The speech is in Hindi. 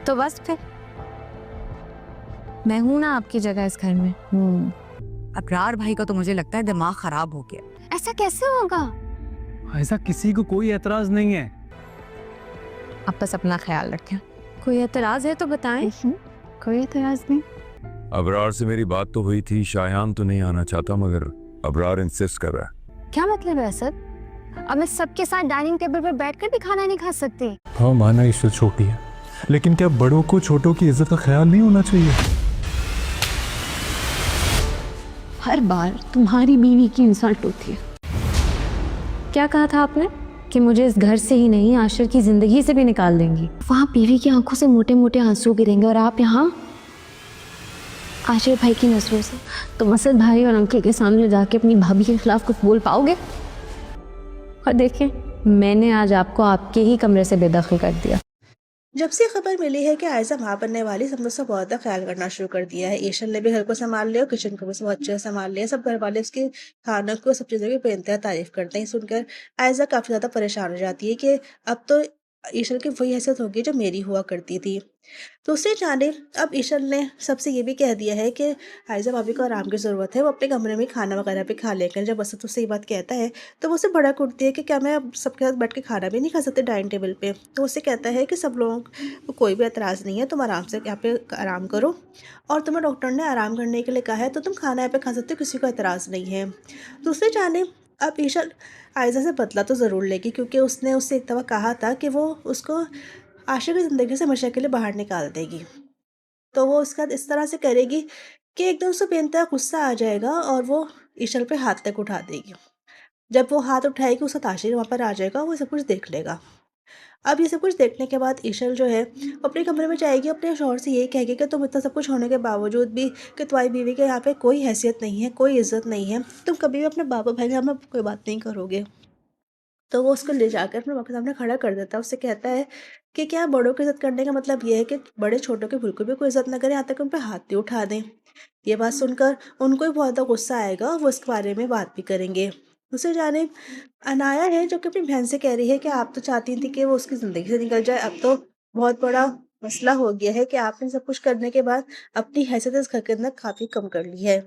तो बस फिर मैं हूं ना आपकी जगह इस घर में। अबरार भाई का तो मुझे लगता है दिमाग खराब हो गया। ऐसा कैसे होगा? ऐसा किसी को कोई एतराज नहीं है। आप बस अपना ख्याल रखें। कोई एतराज है तो बताएं। कोई एतराज नहीं। अबरार से मेरी बात तो हुई थी, शायान तो नहीं आना चाहता मगर अबरार इंसिस्ट कर रहा है। क्या मतलब है असद? अब मैं सबके साथ डाइनिंग टेबल पर बैठकर भी खाना नहीं खा सकती? हाँ माना ईश्वर छोटी है, लेकिन क्या बड़ों को छोटों की इज्जत का ख्याल नहीं होना चाहिए? हर बार तुम्हारी बीवी की इंसल्ट होती है। क्या कहा था आपने कि मुझे इस घर से ही नहीं आशिर की जिंदगी से भी निकाल देंगी? वहाँ बीवी की आंखों से मोटे मोटे आंसू गिरेंगे और आप यहाँ आशिर भाई की नजरों से। तो असद भाई और अंकल के सामने जाके अपनी भाभी के खिलाफ कुछ बोल पाओगे? और देखें, मैंने आज आपको आपके ही कमरे से बेदखल कर दिया। जब से खबर मिली है कि आयशा माँ बनने वाली, सब उसका बहुत ज़्यादा ख्याल करना शुरू कर दिया है। ईशन ने भी घर को संभाल लिया और किचन को भी बहुत अच्छे से संभाल लिया। सब घर वाले उसके खानों को, सब चीज़ों की बेइंतहा तारीफ करते हैं। सुनकर आयशा काफ़ी ज़्यादा परेशान हो जाती है कि अब तो ईशन की वही हैसियत होगी जो मेरी हुआ करती थी। दूसरी जानिब अब ईशन ने सबसे ये भी कह दिया है कि आयशा भाभी को आराम की ज़रूरत है, वो अपने कमरे में खाना वगैरह भी खा लेकर। जब असद उससे ये बात कहता है तो वो उसे भड़क उठती है कि क्या मैं अब सबके साथ बैठ के खाना भी नहीं खा सकती डाइनिंग टेबल पे? तो उससे कहता है कि सब लोगों को कोई भी एतराज़ नहीं है, तुम आराम से यहाँ पे आराम करो, और तुम्हें डॉक्टर ने आराम करने के लिए कहा है तो तुम खाना यहाँ पे खा सकते हो, किसी को एतराज़ नहीं है। दूसरी जानिब अब ईशन आयशा से बदला तो ज़रूर लेगी, क्योंकि उसने उससे एक दफ़ा कहा था कि वो उसको आशिक की ज़िंदगी से हमेशा के लिए बाहर निकाल देगी। तो वो उसका इस तरह से करेगी कि एकदम उसे बेइंतहा गुस्सा आ जाएगा और वो ईशल पे हाथ तक उठा देगी। जब वो हाथ उठाएगी, उसका ताशिर वहाँ पर आ जाएगा, वो सब कुछ देख लेगा। अब ये सब कुछ देखने के बाद ईशल जो है वो अपने कमरे में जाएगी, अपने शौहर से यही कहेगी कि तुम इतना सब कुछ होने के बावजूद भी कि तुम्हारी बीवी के यहाँ पे कोई हैसियत नहीं है, कोई इज्जत नहीं है, तुम कभी भी अपने बाबा भाई के सामने कोई बात नहीं करोगे। तो वो उसको ले जाकर अपने बाप के सामने खड़ा कर देता है। उससे कहता है कि क्या बड़ों की इज़्ज़त करने का मतलब ये है कि बड़े छोटों की बिल्कुल भी कोई इज़्ज़त ना करें, यहाँ तक उन पे हाथ भी उठा दें? ये बात सुनकर उनको भी बहुत ज़्यादा गुस्सा आएगा और वो इसके बारे में बात भी करेंगे। दूसरी जानिब अनाया है जो कि अपनी बहन से कह रही है कि आप तो चाहती थी कि वो उसकी ज़िंदगी से निकल जाए, अब तो बहुत बड़ा मसला हो गया है कि आपने सब कुछ करने के बाद अपनी हैसियत इस घर के अंदर काफ़ी कम कर ली है।